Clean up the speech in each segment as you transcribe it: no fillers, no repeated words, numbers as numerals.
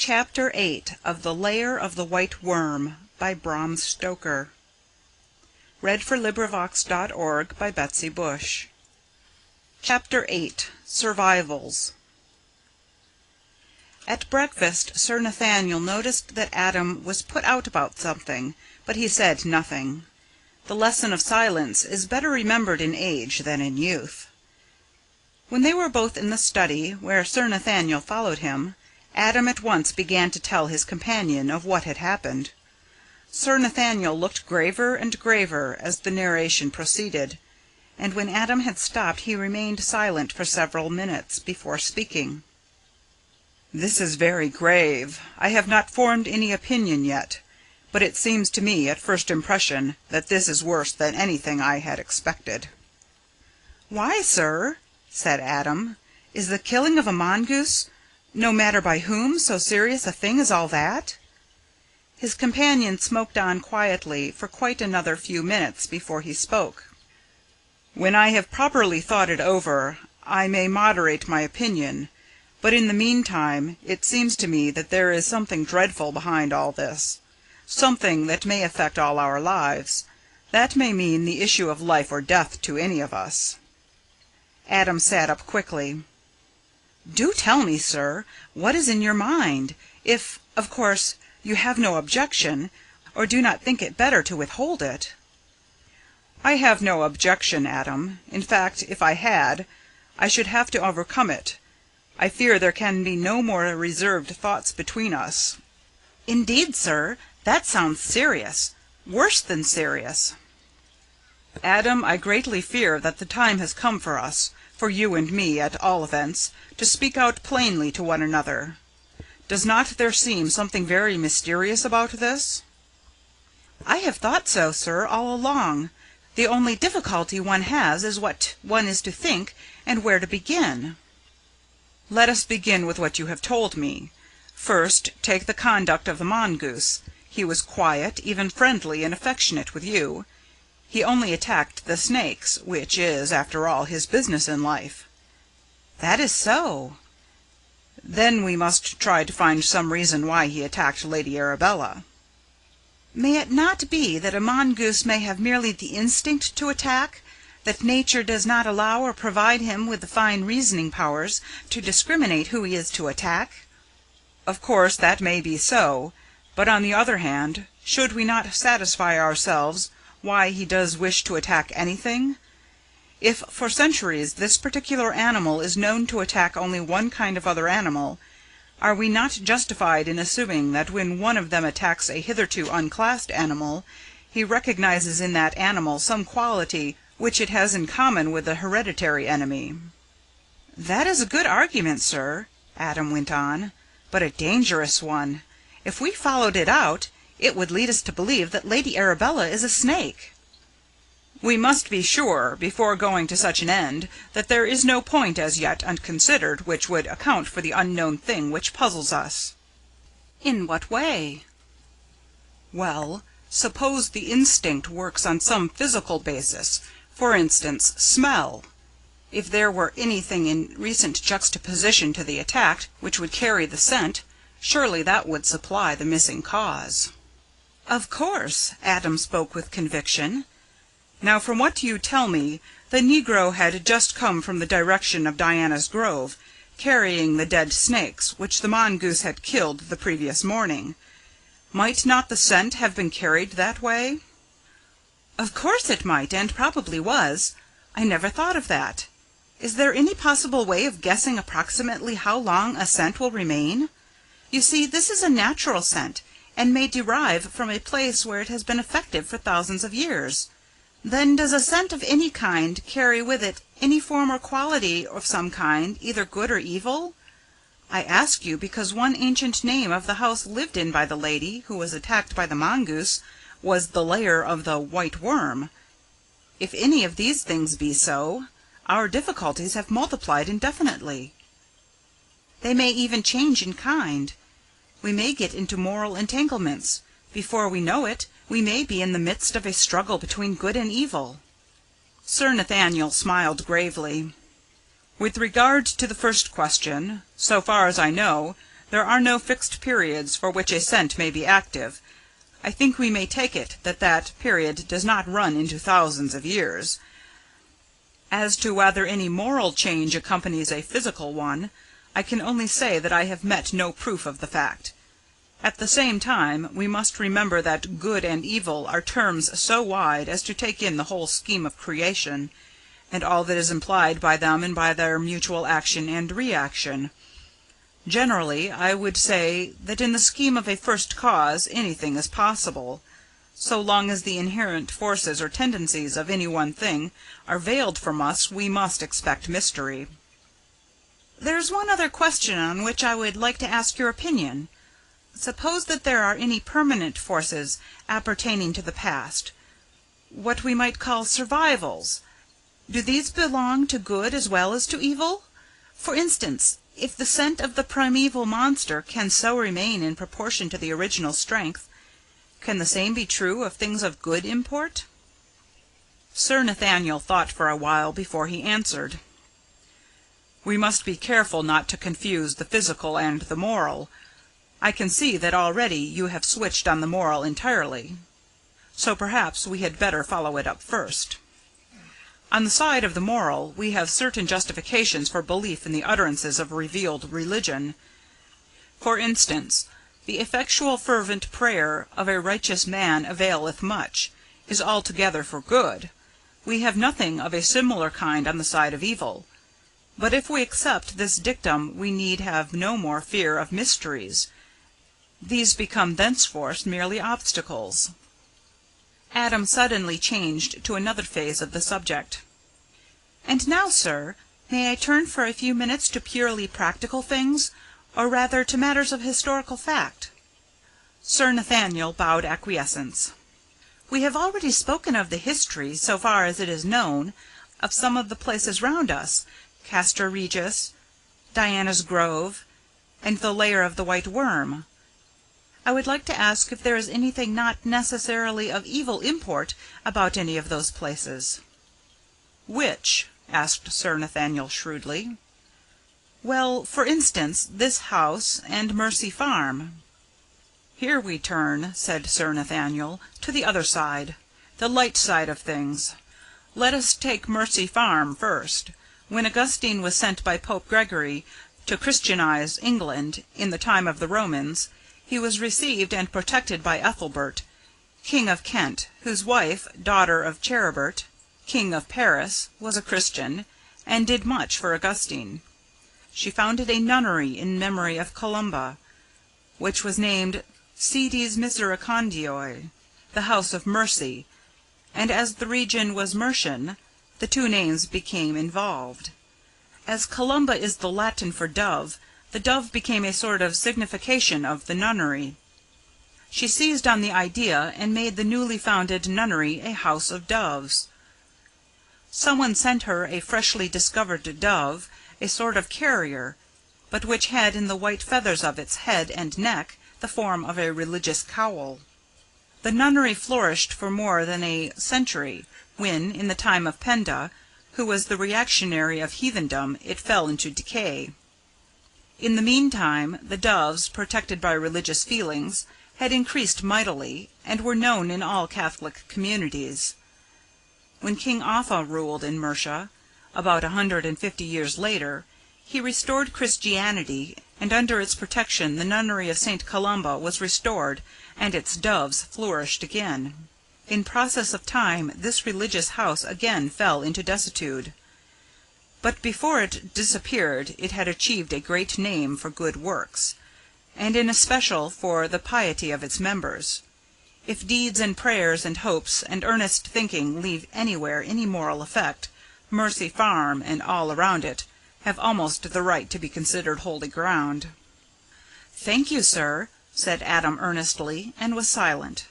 Chapter 8 of the Lair of the White Worm by Bram Stoker. LibriVox.org by Betsy Bush. Chapter 8 Survivals. At breakfast, Sir Nathaniel noticed that Adam was put out about something, but he said nothing. The lesson of silence is better remembered in age than in youth. When they were both in the study, where Sir Nathaniel followed him, Adam at once began to tell his companion of what had happened. Sir Nathaniel looked graver and graver as the narration proceeded, and when Adam had stopped he remained silent for several minutes before speaking. "This is very grave. I have not formed any opinion yet, but it seems to me at first impression that this is worse than anything I had expected." "Why, sir?" said Adam. "Is the killing of a mongoose, no matter by whom, so serious a thing as all that?" His companion smoked on quietly for quite another few minutes before he spoke. "When I have properly thought it over, I may moderate my opinion, but in the meantime it seems to me that there is something dreadful behind all this, something that may affect all our lives, that may mean the issue of life or death to any of us." Adam sat up quickly. "Do tell me, sir, what is in your mind, if, of course, you have no objection, or do not think it better to withhold it." "I have no objection, Adam. In fact, if I had, I should have to overcome it. I fear there can be no more reserved thoughts between us." "Indeed, sir, that sounds serious, worse than serious." "Adam, I greatly fear that the time has come for us, for you and me at all events, to speak out plainly to one another. Does not there seem something very mysterious about this?" "I have thought so, sir, all along. The only difficulty one has is what one is to think, and where to begin." "Let us begin with what you have told me. First, take the conduct of the mongoose. He was quiet, even friendly and affectionate with you. He only attacked the snakes, which is, after all, his business in life." "That is so." "Then we must try to find some reason why he attacked Lady Arabella." "May it not be that a mongoose may have merely the instinct to attack, that nature does not allow or provide him with the fine reasoning powers to discriminate who he is to attack?" "Of course that may be so, but on the other hand, should we not satisfy ourselves why he does wish to attack anything? If for centuries this particular animal is known to attack only one kind of other animal, are we not justified in assuming that when one of them attacks a hitherto unclassed animal, he recognizes in that animal some quality which it has in common with the hereditary enemy?" "That is a good argument, sir," Adam went on, "but a dangerous one. If we followed it out, it would lead us to believe that Lady Arabella is a snake." "We must be sure, before going to such an end, that there is no point as yet unconsidered which would account for the unknown thing which puzzles us." "In what way?" "Well, suppose the instinct works on some physical basis, for instance, smell. If there were anything in recent juxtaposition to the attack which would carry the scent, surely that would supply the missing cause." "Of course," Adam spoke with conviction. "Now, from what you tell me, the negro had just come from the direction of Diana's Grove, carrying the dead snakes which the mongoose had killed the previous morning. Might not the scent have been carried that way?" "Of course it might, and probably was. I never thought of that. Is there any possible way of guessing approximately how long a scent will remain? You see, this is a natural scent, and may derive from a place where it has been effective for thousands of years. Then does a scent of any kind carry with it any form or quality of some kind, either good or evil? I ask you because one ancient name of the house lived in by the lady who was attacked by the mongoose was the Lair of the White Worm. If any of these things be so, our difficulties have multiplied indefinitely. They may even change in kind. We may get into moral entanglements. Before we know it, we may be in the midst of a struggle between good and evil." Sir Nathaniel smiled gravely. "With regard to the first question, so far as I know, There are no fixed periods for which a scent may be active. I think we may take it that that period does not run into thousands of years. As to whether any moral change accompanies a physical one, I can only say that I have met no proof of the fact. At the same time, we must remember that good and evil are terms so wide as to take in the whole scheme of creation, and all that is implied by them and by their mutual action and reaction. Generally, I would say that in the scheme of a first cause anything is possible. So long as the inherent forces or tendencies of any one thing are veiled from us, we must expect mystery. There's one other question on which I would like to ask your opinion. Suppose that there are any permanent forces appertaining to the past, what we might call survivals. Do these belong to good as well as to evil? For instance, if the scent of the primeval monster can so remain in proportion to the original strength, can the same be true of things of good import? Sir Nathaniel thought for a while before he answered. We must be careful not to confuse the physical and the moral. I can see that already you have switched on the moral entirely, so perhaps we had better follow it up first. On the side of the moral, we have certain justifications for belief in the utterances of revealed religion. For instance, the effectual fervent prayer of a righteous man availeth much, is altogether for good. We have nothing of a similar kind on the side of evil. But if we accept this dictum, we need have no more fear of mysteries. These become thenceforth merely obstacles. Adam suddenly changed to another phase of the subject. And now, sir, may I turn for a few minutes to purely practical things, or rather to matters of historical fact? Sir Nathaniel bowed acquiescence. We have already spoken of the history, so far as it is known, of some of the places round us, Castra Regis, Diana's Grove, and the Lair of the White Worm. I would like to ask if there is anything not necessarily of evil import about any of those places. Which? Asked Sir Nathaniel shrewdly. Well, for instance, this house and Mercy Farm. Here we turn, said Sir Nathaniel, to the other side, the light side of things. Let us take Mercy Farm first. When Augustine was sent by Pope Gregory to Christianize England in the time of the Romans, he was received and protected by Ethelbert, King of Kent, whose wife, daughter of Charibert, King of Paris, was a Christian, and did much for Augustine. She founded a nunnery in memory of Columba, which was named Sedes Misericordiae, the House of Mercy, and as the region was Mercian, the two names became involved. As Columba is the Latin for dove, the dove became a sort of signification of the nunnery. She seized on the idea and made the newly founded nunnery a house of doves. Someone sent her a freshly discovered dove, a sort of carrier, but which had in the white feathers of its head and neck the form of a religious cowl. The nunnery flourished for more than a century, when, in the time of Penda, who was the reactionary of heathendom, it fell into decay. In the meantime, the doves, protected by religious feelings, had increased mightily, and were known in all Catholic communities. When King Offa ruled in Mercia, about 150 years later, he restored Christianity, and under its protection the nunnery of St. Columba was restored, and its doves flourished again. In process of time this religious house again fell into desuetude. But before it disappeared it had achieved a great name for good works, and in especial for the piety of its members. If deeds and prayers and hopes and earnest thinking leave anywhere any moral effect, Mercy Farm and all around it have almost the right to be considered holy ground. Thank you, sir, said Adam earnestly, and was silent.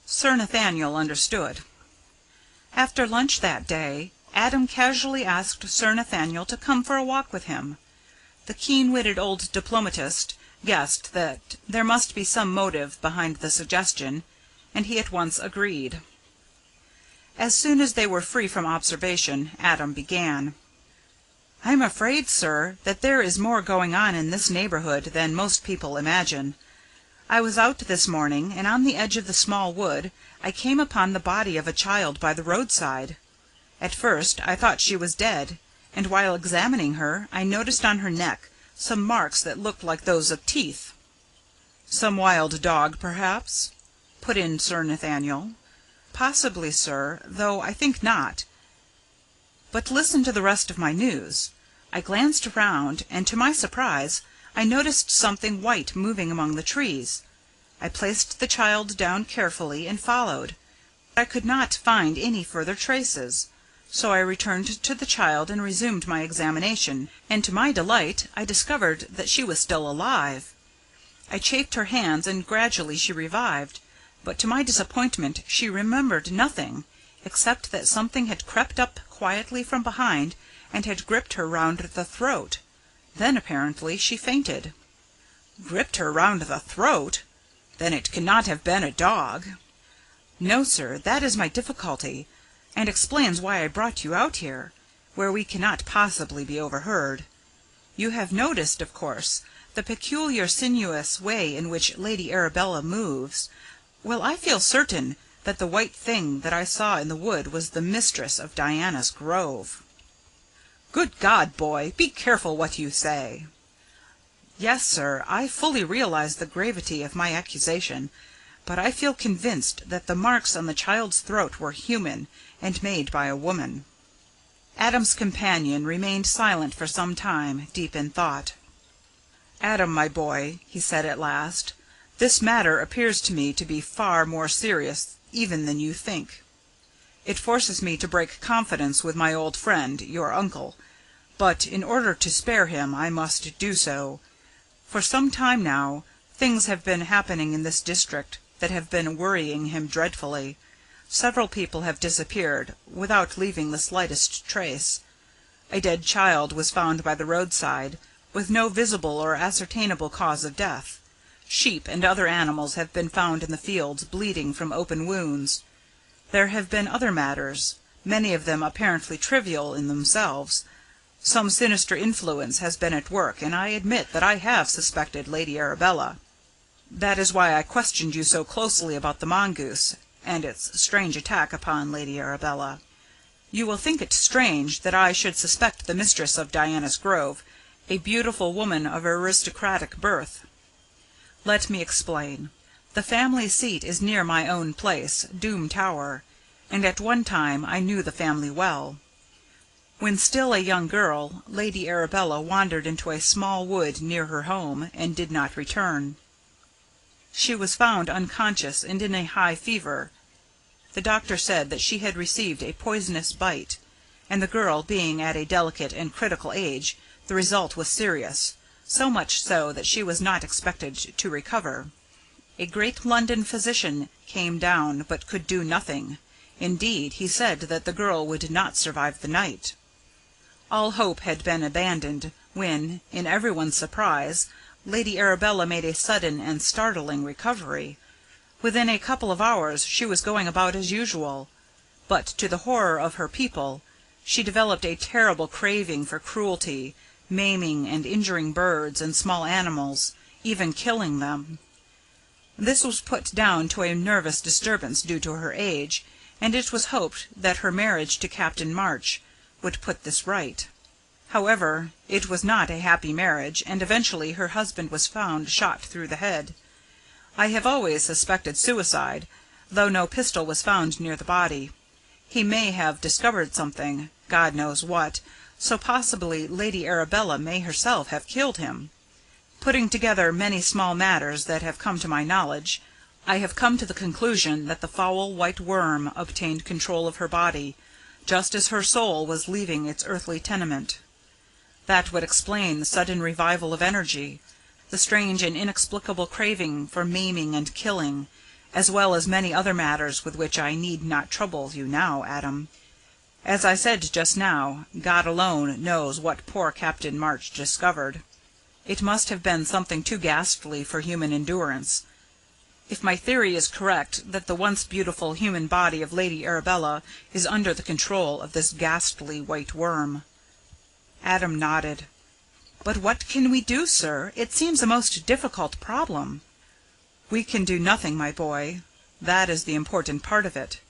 Sir Nathaniel understood. After lunch that day, Adam casually asked Sir Nathaniel to come for a walk with him. The keen-witted old diplomatist guessed that there must be some motive behind the suggestion, and he at once agreed. As soon as they were free from observation, Adam began. "I'm afraid, sir, that there is more going on in this neighbourhood than most people imagine. I was out this morning, and on the edge of the small wood I came upon the body of a child by the roadside. At first I thought she was dead, and while examining her I noticed on her neck some marks that looked like those of teeth." "Some wild dog, perhaps?" put in Sir Nathaniel. "Possibly, sir, though I think not. But listen to the rest of my news. I glanced round, and to my surprise I noticed something white moving among the trees. I placed the child down carefully and followed. I could not find any further traces, so I returned to the child and resumed my examination, and to my delight I discovered that she was still alive. I chafed her hands, and gradually she revived, but to my disappointment she remembered nothing, except that something had crept up quietly from behind and had gripped her round the throat. Then apparently she fainted." "Gripped her round the throat? Then it cannot have been a dog." "No, sir, that is my difficulty, and explains why I brought you out here, where we cannot possibly be overheard. You have noticed, of course, the peculiar sinuous way in which Lady Arabella moves. Well, I feel certain that the white thing that I saw in the wood was the mistress of Diana's Grove." "Good God, boy, be careful what you say." "Yes, sir, I fully realize the gravity of my accusation, but I feel convinced that the marks on the child's throat were human, and made by a woman." Adam's companion remained silent for some time, deep in thought. "Adam, my boy," he said at last, "this matter appears to me to be far more serious even than you think. It forces me to break confidence with my old friend, your uncle, but in order to spare him I must do so. For some time now things have been happening in this district that have been worrying him dreadfully. Several people have disappeared, without leaving the slightest trace. A dead child was found by the roadside, with no visible or ascertainable cause of death. Sheep and other animals have been found in the fields bleeding from open wounds. There have been other matters, many of them apparently trivial in themselves. Some sinister influence has been at work, and I admit that I have suspected Lady Arabella. That is why I questioned you so closely about the mongoose and its strange attack upon Lady Arabella. You will think it strange that I should suspect the mistress of Diana's Grove, a beautiful woman of aristocratic birth. Let me explain. The family seat is near my own place, Doom Tower, and at one time I knew the family well. When still a young girl, Lady Arabella wandered into a small wood near her home, and did not return. She was found unconscious and in a high fever. The doctor said that she had received a poisonous bite, and the girl being at a delicate and critical age, the result was serious, so much so that she was not expected to recover. A great London physician came down, but could do nothing. Indeed, he said that the girl would not survive the night. All hope had been abandoned, when, in everyone's surprise, Lady Arabella made a sudden and startling recovery. Within a couple of hours she was going about as usual, but, to the horror of her people, she developed a terrible craving for cruelty, maiming and injuring birds and small animals, even killing them. This was put down to a nervous disturbance due to her age, and it was hoped that her marriage to Captain March would put this right. However, it was not a happy marriage, and eventually her husband was found shot through the head. I have always suspected suicide, though no pistol was found near the body. He may have discovered something, God knows what, so possibly Lady Arabella may herself have killed him. Putting together many small matters that have come to my knowledge, I have come to the conclusion that the foul white worm obtained control of her body, just as her soul was leaving its earthly tenement. That would explain the sudden revival of energy, the strange and inexplicable craving for maiming and killing, as well as many other matters with which I need not trouble you now, Adam. As I said just now, God alone knows what poor Captain March discovered. It must have been something too ghastly for human endurance. If my theory is correct that the once beautiful human body of Lady Arabella is under the control of this ghastly white worm. Adam nodded. "But what can we do, sir? It seems a most difficult problem." "We can do nothing, my boy. That is the important part of it.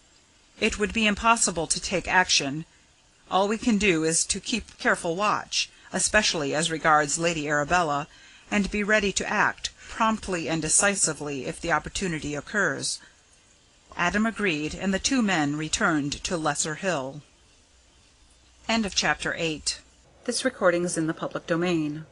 It would be impossible to take action. All we can do is to keep careful watch, especially as regards Lady Arabella, and be ready to act, promptly and decisively, if the opportunity occurs." Adam agreed, and the two men returned to Lesser Hill. Chapter 8. This recording is in the public domain.